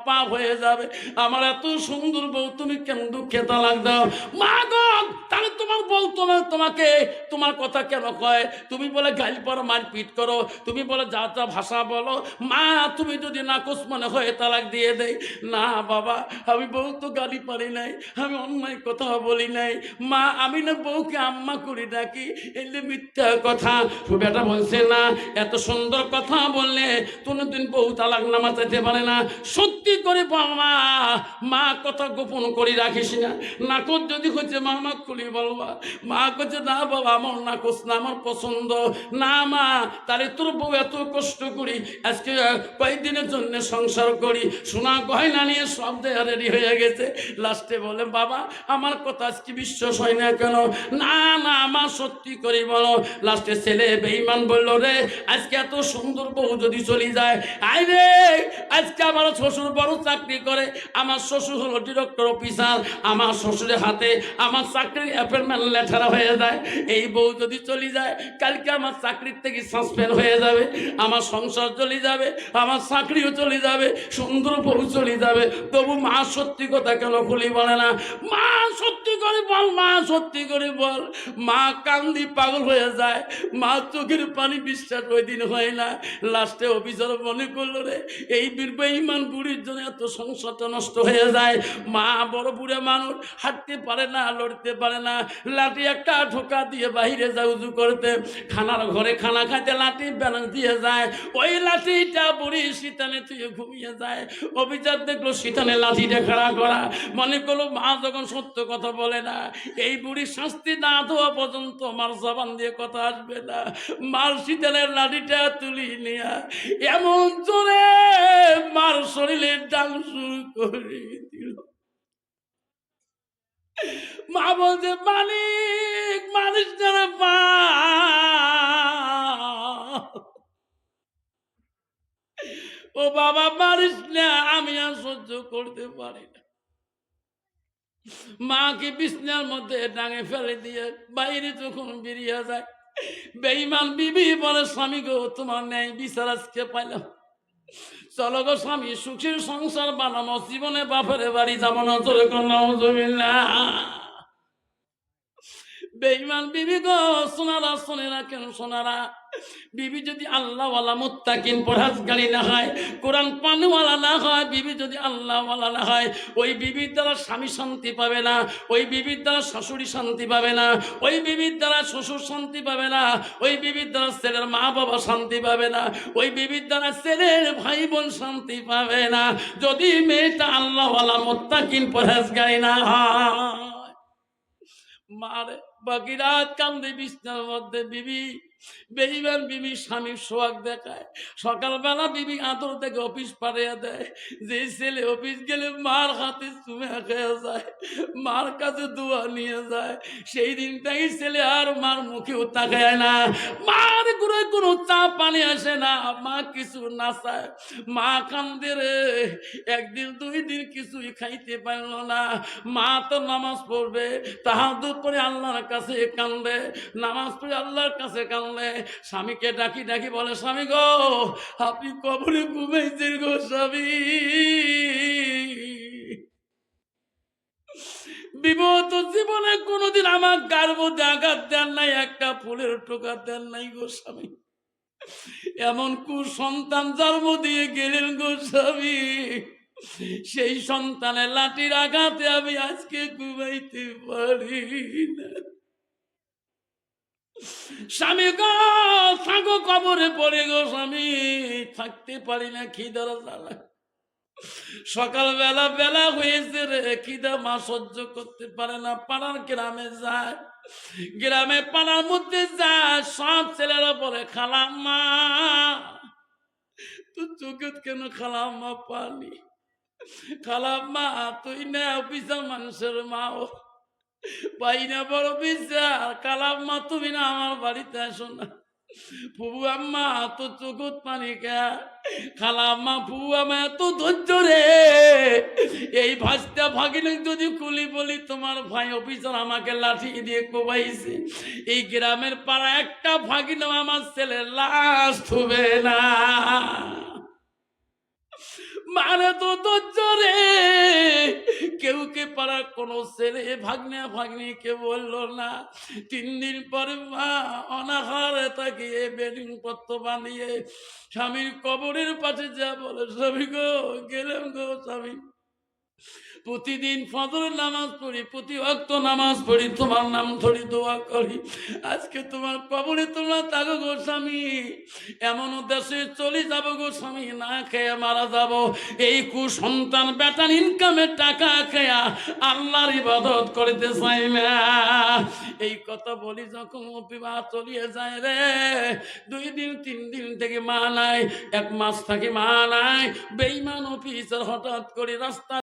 পাপ হয়ে যাবে। আমার এত সুন্দর বউ তুমি কেন দুঃখে তালাক দাও? মা গো, তাহলে তোমার বউ তোমাকে তোমার কথা কেন কয়? তুমি বলে গাইল পর মারপিট করো, তুমি বলে যা যা ভাষা বলো। মা তুমি যদি নাকচ মনে হয় তালাক দিয়ে দেয়। না বাবা, আমি বউ তো গালি পারি নাই, আমি অন্যায় কথা বলি নাই। মা আমি না বউকে আম্মা করি ডাকি, এলে মিথ্যা কথা। বেটা বলছে না, এত সুন্দর কথা বললে কোনোদিন বউ তালাক নামা চাইতে পারে না। সত্যি করে বল মা, মা কথা গোপন করে রাখিস না। নাকচ যদি হচ্ছে মামা করি বলবা। মা করছে না বাবা, আমার নাকচ না, আমার পছন্দ না। মা তাহলে তোর বউ এত কষ্ট করি আজকে কয়েকদিনের জন্য সংসার করি, সোনা গয়না নিয়ে সব দেয়া রেডি হয়ে গেছে। লাস্টে বলে বাবা আমার কথা আজকে বিশ্বাস হয় না কেন? না না মা সত্যি করে বলো। লাস্টে ছেলে বেঈমান বললো রে, আজকে এত সুন্দর বউ যদি চলে যায়, আই রে আজকে আমার শ্বশুর বড় চাকরি করে, আমার শ্বশুর হলো ডিরেক্টর অফিসার, আমার শ্বশুরের হাতে আমার চাকরির অ্যাপয়েন্টমেন্ট লেটার হয়ে যায়। এই বউ যদি চলে যায়, কালকে আমার চাকরির থেকে সাসপেন্ড হয়ে যাবে, আমার সংসার চলে যাবে, আমার চাকরিও চলে যাবে, সুন্দর বউ চলে যাবে। তবু মা সত্যি কথা কেন খুলি বলে না? মা সত্যি করে বল, মা সত্যি করে বল। মা কান্দি পাগল হয়ে যায়, মা চোখের পানি বিশ্বাস ওই দিন হয় না। লাস্টে অফিসার মনে করলো রে, এই বেঈমান বুড়ির জন্য এত সংসারটা নষ্ট হয়ে যায়। মা বড় বুড়া মানুষ, হাঁটতে পারে না, লড়তে পারে না, লাঠি একটা ঠোকা দিয়ে বাহিরে যায় উজু করতে, খানার ঘরে খানা খাইতে লাঠি ব্যালেন্স দিয়ে যায়, ওই লাঠিটা বুড়ি শীতানে তুই ঘুমিয়ে যায়। অফিসার দেখলো শীতানে লাঠিটা খাড়া করা, মনে করলো মা যখন সত্য কথা বলে না, এই বুড়ি শাস্তি না দেওয়া পর্যন্ত মার জবান দিয়ে কথা আসবে না। মার শীতানের লাঠিটা তুলি নিয়ে এমন জোরে মার শরীরে ডাং শুরু করে দিল। মা বলছে মালিক মালিক যারা মা, ও বাবা মারিস না, আমি আর সহ্য করতে পারি না। মাকে বিছনার মধ্যে ডাঙে ফেলে দিয়ে বাইরে যখন বেরিয়ে যায়, বেঈমান বিবি বলে স্বামী গো তোমার ন্যায় বিচার আজকে পাইলাম, চলো গো স্বামী সুখের সংসার বানাবো, জীবনে বাপের বাড়ি যাবো না। চলে নাউজুবিল্লাহ। বেঈমান বিবি গো, সোনারা শোনেরা কেন সোনারা, বিবি যদি আল্লাহওয়ালা মুত্তাকিন পরহেজগারী না হয়, কোরআন পানওয়ালা না হয়, বিবি যদি আল্লাহওয়ালা না হয়, ওই বিবির দ্বারা স্বামী শান্তি পাবে না, ওই বিবির দ্বারা শাশুড়ি শান্তি পাবে না, ওই বিবির দ্বারা শ্বশুর শান্তি পাবে না, ওই বিবির দ্বারা ছেলের মা বাবা শান্তি পাবে না, ওই বিবির দ্বারা ছেলের ভাই বোন শান্তি পাবে না, যদি মেয়েটা আল্লাহওয়ালা মুত্তাকিন পরহেজগারী না হয়। মারে বাকি রাত কান্দে বিছনার মধ্যে বিবি, বেঈমান বিবি স্বামীর সোহাগ দেখায়। সকালবেলা বিবি আদর থেকে অফিস পাঠিয়ে দেয়, যে ছেলে অফিস গেলে মার হাতে চুমে খেয়ে যায়, মার কাছে দোয়া নিয়ে যায়, সেই দিনটাই ছেলে আর মার মুখেও তাকায় না, মার ঘুরে কোনো চা পানি আসে না, মা কিছু না চায়, মা কান্দে রে। একদিন দুই দিন কিছুই খাইতে পারল না, মা তো নামাজ পড়বে, তাহাজ্জুদ পড়ে আল্লাহর কাছে কান্দে, নামাজ পড়ে আল্লাহর কাছে কান্দে, স্বামীকে ডাকি ডাকি বলে স্বামী গো আপনি কবরে ঘুমাইছেন গো স্বামী, বিবাহিত জীবনে কোনোদিন আমার গার মধ্যে আঘাত দেন নাই, একটা ফুলের টোকা দেন নাই গো স্বামী, এমন কুসন্তান জন্ম দিয়ে গেলেন গো স্বামী, সেই সন্তানের লাঠির আঘাতে আমি আজকে ঘুমাইতে পারি না। স্বামী গো থাকো কবরে পড়ে গো স্বামী, থাকতে পারি না খিদার জ্বালা, সকালবেলা বেলা হয়েছে রে, খিদা মা সহ্য করতে পারে না, পাড়ার গ্রামে যায়, গ্রামে পাড়ার মধ্যে যায়, সব ছেলেরা বলে খালাম্মা তুই চোখে কেন খালাম্মা পানি, খালাম্মা তুই না অফিসার মানুষের মাও পাই না বড় বিচার, খালাম্মা তুমি না আমার বাড়িতে আসো না, ফুবু আম্মা তো চোখত পানি কে, খালাম্মা ফুবু আম্মা এত ধৈর্য রে, এই ভাজটা ভাগিলে যদি কুলি বলি তোমার ভাই অফিসার আমাকে লাঠি দিয়ে কোবাইছে, এই গ্রামের পাড়া একটা ভাগিনা আমার ছেলের লাশ থুবে না। মানে তো ধৈর্য রে। কেউ কে পাড়ার কোনো ছেলে ভাগ্নে ভাগ্নি কে বললো না। 3 দিন পরে মা অনাহারে তাকিয়ে বেডিং পত্র বানিয়ে স্বামীর কবরের পাশে যা বলে, স্বামী গো গেলাম গো স্বামী, প্রতিদিন ফজর নামাজ পড়ি, প্রতি ওয়াক্ত নামাজ পড়ি, তোমার নাম ধরি দোয়া করি, আজকে তোমার কবরে তোমরা থাকো গো স্বামী, এমন দেশে চলে যাব গো স্বামী, না খেয়ে মারা যাব। এই কুসন্তান বেটার ইনকামের টাকা খেয়া আল্লাহর ইবাদত করতে চাই না। এই কথা বলি যখন বিবাহ চলিয়ে যায় রে, 2 দিন 3 দিন থেকে মা নাই, 1 মাস থেকে মা নাই, বেঈমান অফিসার হঠাৎ করে রাস্তা